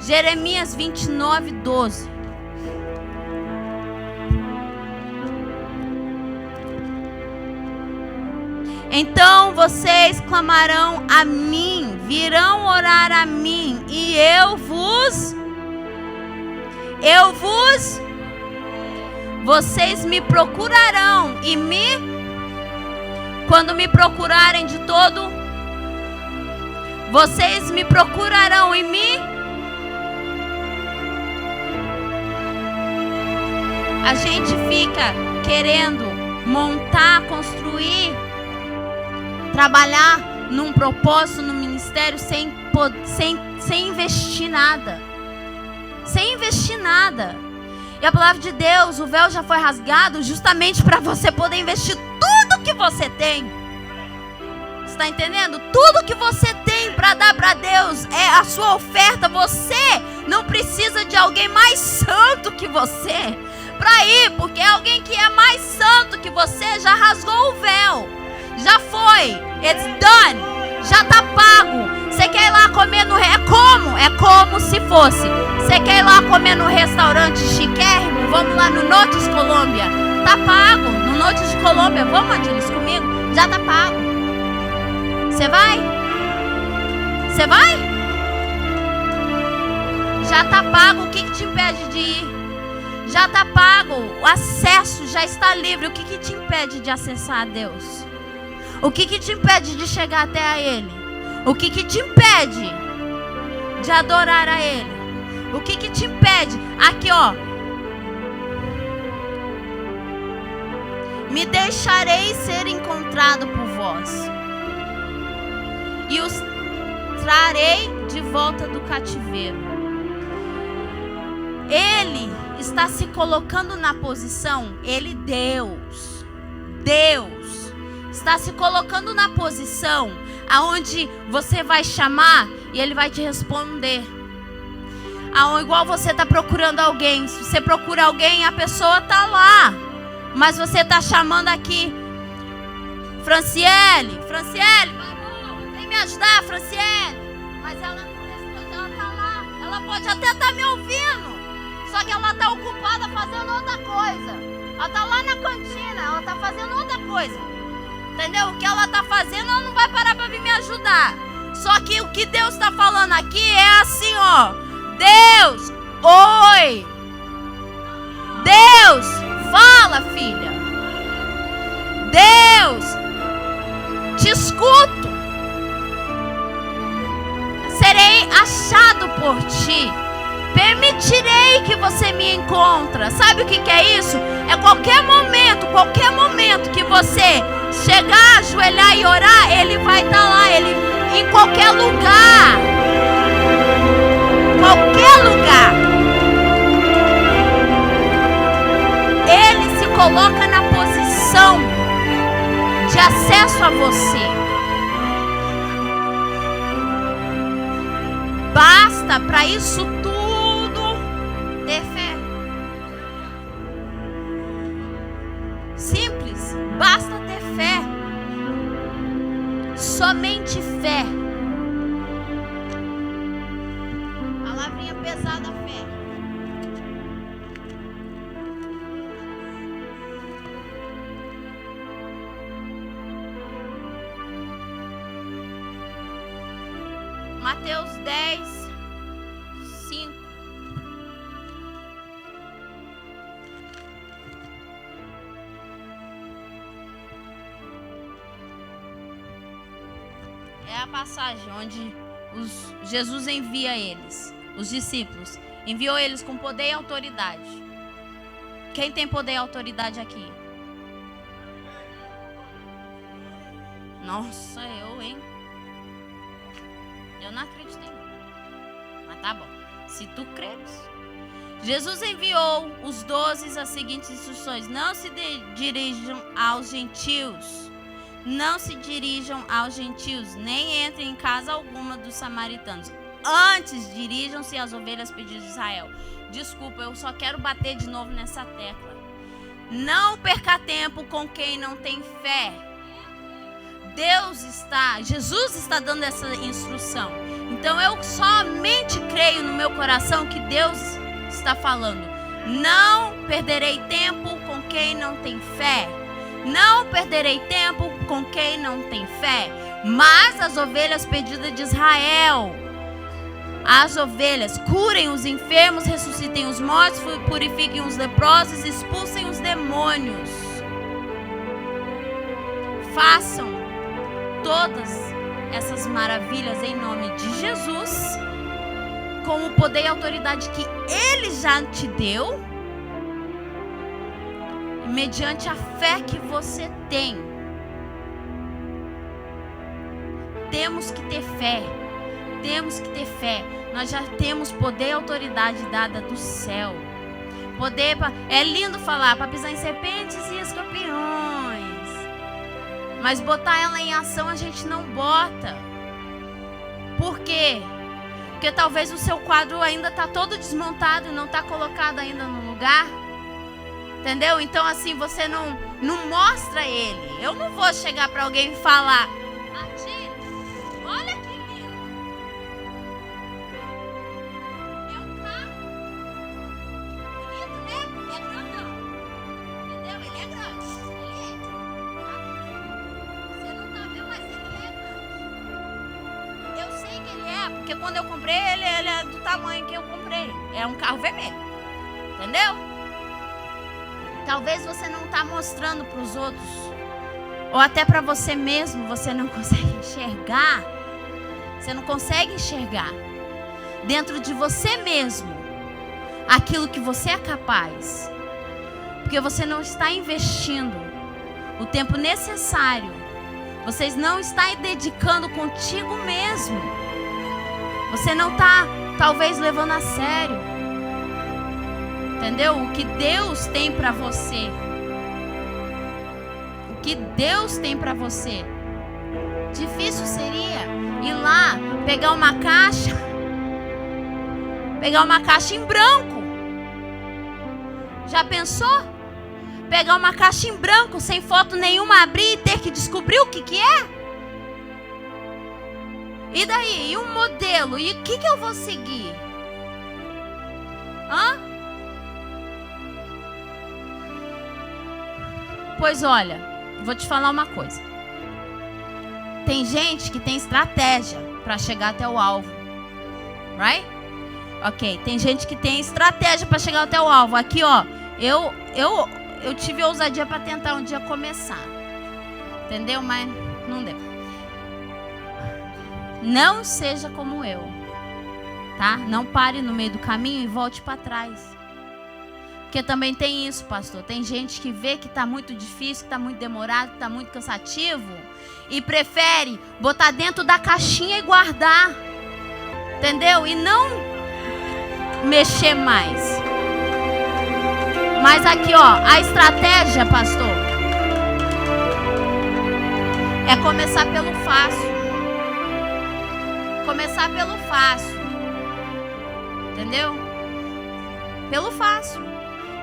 Jeremias 29, 12. Então vocês clamarão a mim, virão orar a mim, e vocês me procurarão quando me procurarem de todo, vocês me procurarão e a gente fica querendo montar, construir, trabalhar num propósito, no ministério, sem investir nada. Sem investir nada. E a palavra de Deus, o véu já foi rasgado justamente para você poder investir tudo que você tem. Você está entendendo? Tudo que você tem para dar para Deus é a sua oferta. Você não precisa de alguém mais santo que você para ir, porque alguém que é mais santo que você já rasgou o véu. Já foi, it's done, já tá pago. Você quer ir lá comer no é como se fosse. Você quer ir lá comer no restaurante chiquérrimo? Vamos lá no Notes Colômbia. Tá pago, no Notes de Colômbia. Vamos, Adilis, comigo? Já tá pago. Você vai? Você vai? Já tá pago, o que te impede de ir? Já tá pago, o acesso já está livre. O que te impede de acessar a Deus? O que te impede de chegar até a Ele? O que te impede de adorar a Ele? O que te impede? Aqui, ó. Me deixarei ser encontrado por vós, e os trarei de volta do cativeiro. Ele está se colocando na posição, Deus está se colocando na posição aonde você vai chamar e Ele vai te responder. Igual você está procurando alguém. Se você procura alguém, a pessoa está lá, mas você está chamando aqui, Franciele, vem me ajudar, Franciele. Mas ela não responde, ela está lá. Ela pode até estar me ouvindo, só que ela está ocupada fazendo outra coisa. Ela está lá na cantina, ela está fazendo outra coisa. Entendeu? O que ela está fazendo, ela não vai parar para vir me ajudar. Só que o que Deus está falando aqui é assim, ó. Deus, oi. Deus, fala, filha. Deus, te escuto. achado por ti. Permitirei que você me encontre. Sabe o que é isso? É qualquer momento que você chegar, ajoelhar e orar, Ele vai estar lá, Ele em qualquer lugar. Qualquer lugar. Ele se coloca na posição de acesso a você. Basta para isso tudo ter fé. Simples, basta ter fé. Somente fé. Palavrinha pesada, fé. Mateus 10, 5. É a passagem onde Jesus envia eles, os discípulos. Enviou eles com poder e autoridade. Quem tem poder e autoridade aqui? Nossa, eu, hein? Eu não acredito em não. Mas tá bom. Se tu creres. Jesus enviou os 12 as seguintes instruções: não se dirijam aos gentios. Não se dirijam aos gentios, nem entrem em casa alguma dos samaritanos. Antes, dirijam-se às ovelhas perdidas de Israel. Desculpa, eu só quero bater de novo nessa tecla. Não perca tempo com quem não tem fé. Jesus está dando essa instrução. Então eu somente creio no meu coração que Deus está falando. Não perderei tempo com quem não tem fé. Não perderei tempo com quem não tem fé. Mas as ovelhas perdidas de Israel. As ovelhas, curem os enfermos, ressuscitem os mortos, purifiquem os leprosos, expulsem os demônios. Façam todas essas maravilhas em nome de Jesus, com o poder e autoridade que Ele já te deu, mediante a fé que você tem. Temos que ter fé. Temos que ter fé. Nós já temos poder e autoridade dada do céu. Poder é lindo falar para pisar em serpentes e escorpiões. Mas botar ela em ação a gente não bota. Por quê? Porque talvez o seu quadro ainda está todo desmontado e não está colocado ainda no lugar. Entendeu? Então assim, você não mostra ele. Eu não vou chegar para alguém e falar: Atire, olha que lindo. É um carro bonito, né? É grandão. Entendeu? Ele é grande. Ele é. Você não tá vendo, mas ele é grande. Eu sei que ele é, porque quando eu comprei ele é do tamanho que eu comprei. É um carro vermelho. Entendeu? Talvez você não está mostrando para os outros, ou até para você mesmo, você não consegue enxergar. Você não consegue enxergar dentro de você mesmo aquilo que você é capaz, porque você não está investindo o tempo necessário. Você não está dedicando contigo mesmo. Você não está, talvez, levando a sério. Entendeu? O que Deus tem para você. O que Deus tem para você. Difícil seria ir lá, pegar uma caixa em branco. Já pensou? Pegar uma caixa em branco, sem foto nenhuma, abrir e ter que descobrir o que é? E daí? E um modelo? E o que eu vou seguir? Hã? Pois olha, vou te falar uma coisa. Tem gente que tem estratégia para chegar até o alvo. Right? Ok, tem gente que tem estratégia para chegar até o alvo. Aqui, ó, eu tive ousadia para tentar um dia começar. Entendeu? Mas não deu. Não seja como eu. tá? Não pare no meio do caminho e volte para trás. Porque também tem isso, pastor. Tem gente que vê que está muito difícil, que está muito demorado, que está muito cansativo e prefere botar dentro da caixinha e guardar. Entendeu? E não mexer mais. Mas aqui, ó, a estratégia, pastor, é começar pelo fácil. Começar pelo fácil. Entendeu? Pelo fácil.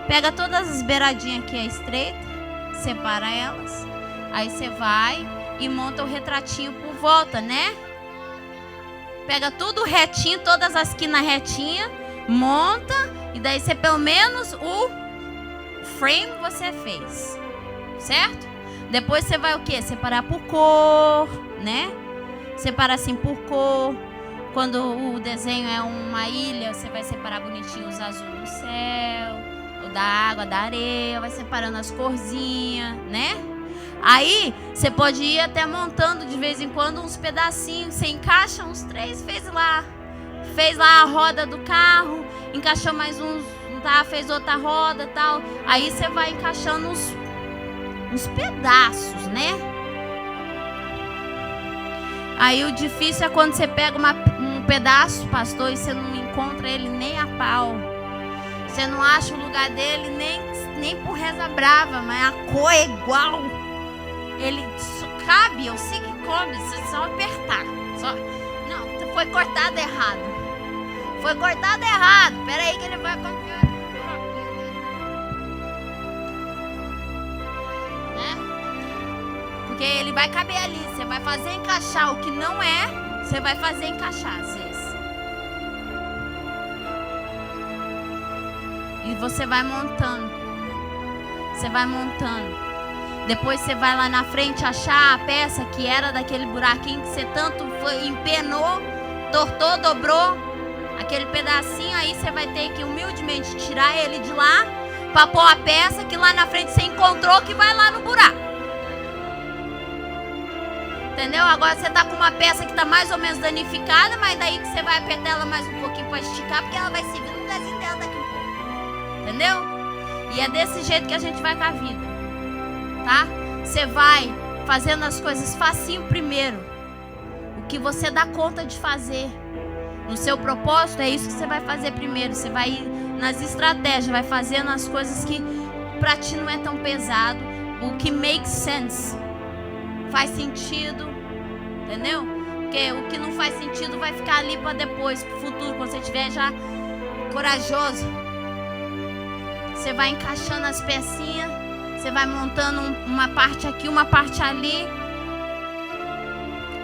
Pega todas as beiradinhas aqui, a estreita, separa elas. Aí você vai e monta o retratinho por volta, né? Pega tudo retinho, todas as quinas retinhas, monta. E daí você, pelo menos, o frame você fez. Certo? Depois você vai o quê? Separar por cor, né? Separar assim por cor. Quando o desenho é uma ilha, você vai separar bonitinho os azuis do céu, da água, da areia, vai separando as corzinhas, né? Aí, você pode ir até montando de vez em quando uns pedacinhos, você encaixa uns 3, fez lá a roda do carro, encaixou mais uns, tá? Fez outra roda, tal. Aí você vai encaixando uns pedaços, né? Aí o difícil é quando você pega um pedaço, pastor, e você não encontra ele nem a pau. Você não acha o lugar dele nem por reza brava, mas a cor é igual. Ele cabe, eu sei que come, você só apertar. Não, foi cortado errado. Foi cortado errado. Espera aí que ele vai confiar. Né? Porque ele vai caber ali. Você vai fazer encaixar o que não é, você vai fazer encaixar às vezes. E você vai montando. Você vai montando. Depois você vai lá na frente achar a peça que era daquele buraquinho que você tanto empenou, tortou, dobrou. Aquele pedacinho aí você vai ter que humildemente tirar ele de lá para pôr a peça que lá na frente você encontrou que vai lá no buraco. Entendeu? Agora você tá com uma peça que tá mais ou menos danificada, mas daí que você vai apertar ela mais um pouquinho para esticar, porque ela vai servir no desenho dela daqui. Entendeu? E é desse jeito que a gente vai com a vida, tá? Você vai fazendo as coisas facinho primeiro. O que você dá conta de fazer no seu propósito, é isso que você vai fazer primeiro. Você vai ir nas estratégias, vai fazendo as coisas que pra ti não é tão pesado. O que makes sense, faz sentido, entendeu? Porque o que não faz sentido vai ficar ali para depois, pro futuro, quando você estiver já corajoso. Você vai encaixando as pecinhas, você vai montando uma parte aqui, uma parte ali.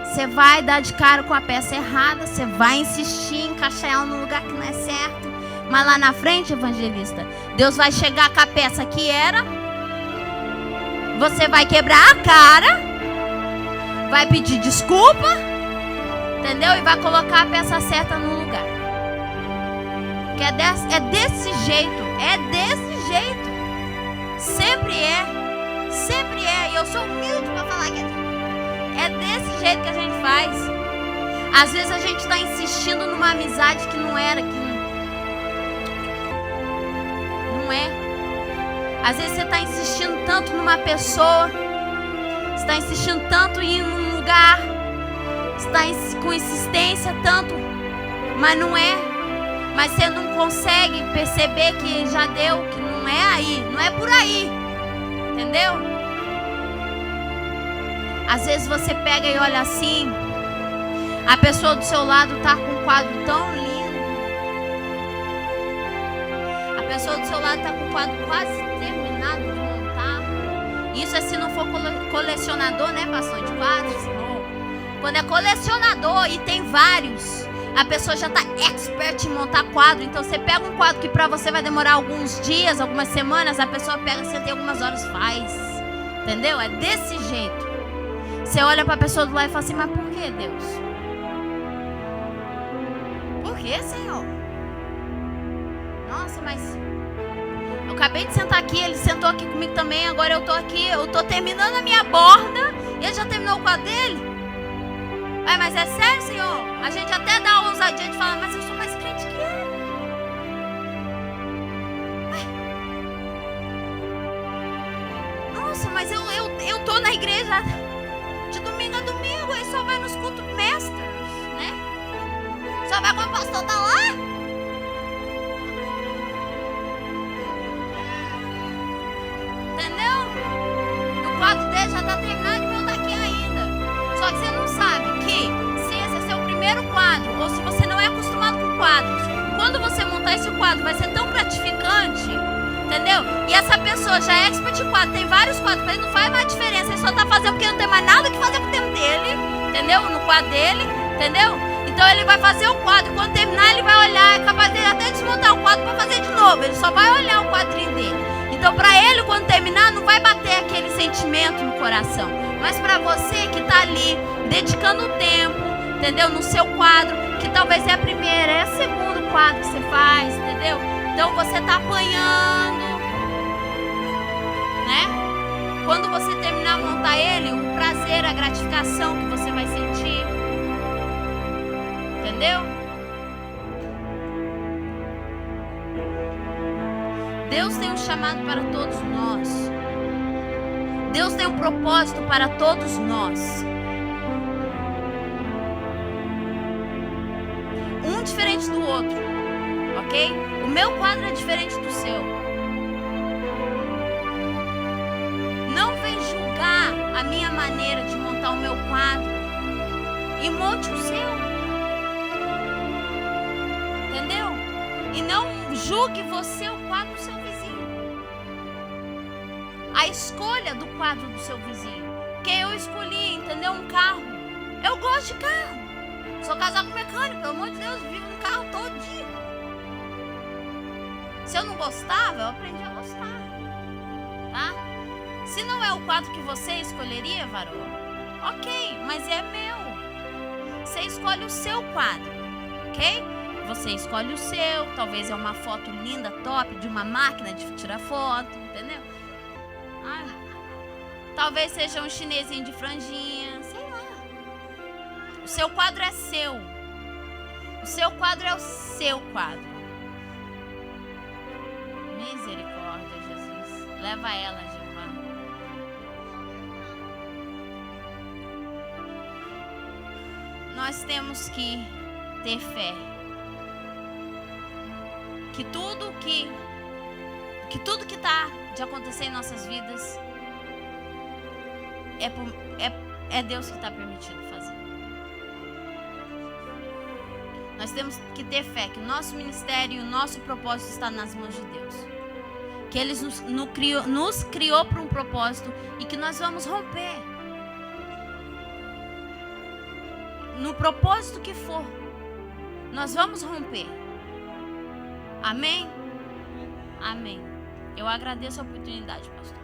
Você vai dar de cara com a peça errada, você vai insistir em encaixar ela no lugar que não é certo. Mas lá na frente, evangelista, Deus vai chegar com a peça que era. Você vai quebrar a cara, vai pedir desculpa, entendeu? E vai colocar a peça certa no lugar. Que é desse jeito. Sempre é. E eu sou humilde para falar que é desse jeito que a gente faz. Às vezes a gente está insistindo numa amizade que não era, que não é. Às vezes você está insistindo tanto numa pessoa, você está insistindo tanto em ir num lugar, você está com insistência tanto, mas não é. Mas você não consegue perceber que já deu, que não é aí, não é por aí, entendeu? Às vezes você pega e olha assim, a pessoa do seu lado está com um quadro tão lindo, a pessoa do seu lado está com o quadro quase terminado de montar. Isso é se não for colecionador, né, pastor, de quadros. Quando é colecionador e tem vários, a pessoa já está expert em montar quadro. Então você pega um quadro que para você vai demorar alguns dias, algumas semanas, a pessoa pega, você tem algumas horas, faz. Entendeu? É desse jeito. Você olha para a pessoa do lado e fala assim, mas por que, Deus? Por que, Senhor? Nossa, mas eu acabei de sentar aqui, ele sentou aqui comigo também, agora eu tô aqui, eu tô terminando a minha borda e ele já terminou o quadro dele. Ai, mas é sério, Senhor? A gente até dá a ousadia de falar, mas eu sou mais crente que ele. Nossa, mas eu tô na igreja de domingo a domingo, aí só vai nos cultos mestres, né? Só vai quando o pastor tá lá. Entendeu? O quadro dele já tá terminado e o meu tá aqui ainda. Só que você não sabe que se esse é seu primeiro quadro, ou se você não é acostumado com quadros, quando você montar esse quadro vai ser tão gratificante, entendeu? E essa pessoa já é expert em quadro, tem vários quadros, mas ele não faz mais diferença, ele só tá fazendo porque não tem mais nada que fazer com o tempo dele, entendeu? No quadro dele, entendeu? Então ele vai fazer o quadro, quando terminar ele vai olhar, é capaz de até desmontar o quadro para fazer de novo, ele só vai olhar o quadrinho dele. Então para ele, quando terminar, não vai bater aquele sentimento no coração. Mas para você que está ali, dedicando tempo, entendeu? No seu quadro, que talvez é a primeira, é o segundo quadro que você faz, entendeu? Então você está apanhando, né? Quando você terminar de montar ele, o prazer, a gratificação que você vai sentir, entendeu? Deus tem um chamado para todos nós. Deus tem um propósito para todos nós. Um diferente do outro, ok? O meu quadro é diferente do seu. Não vem julgar a minha maneira de montar o meu quadro e monte o seu. Entendeu? E não julgue você o quadro do seu vizinho. A escolha do quadro do seu vizinho. Porque eu escolhi, entendeu? Um carro. Eu gosto de carro. Sou casado com mecânico, pelo amor de Deus, vivo no carro todo dia. Se eu não gostava, eu aprendi a gostar. Tá? Se não é o quadro que você escolheria, varoa, ok, mas é meu. Você escolhe o seu quadro, ok? Você escolhe o seu, talvez é uma foto linda, top, de uma máquina de tirar foto, entendeu? Ah, talvez seja um chinesinho de franjinha, sei lá. O seu quadro é seu. O seu quadro é o seu quadro. Misericórdia, Jesus. Leva ela, Jeová. Nós temos que ter fé. Que tudo que está de acontecer em nossas vidas é Deus que está permitindo fazer. Nós temos que ter fé que o nosso ministério e o nosso propósito está nas mãos de Deus. Que Ele nos criou para um propósito e que nós vamos romper. No propósito que for, nós vamos romper. Amém? Amém. Eu agradeço a oportunidade, pastor.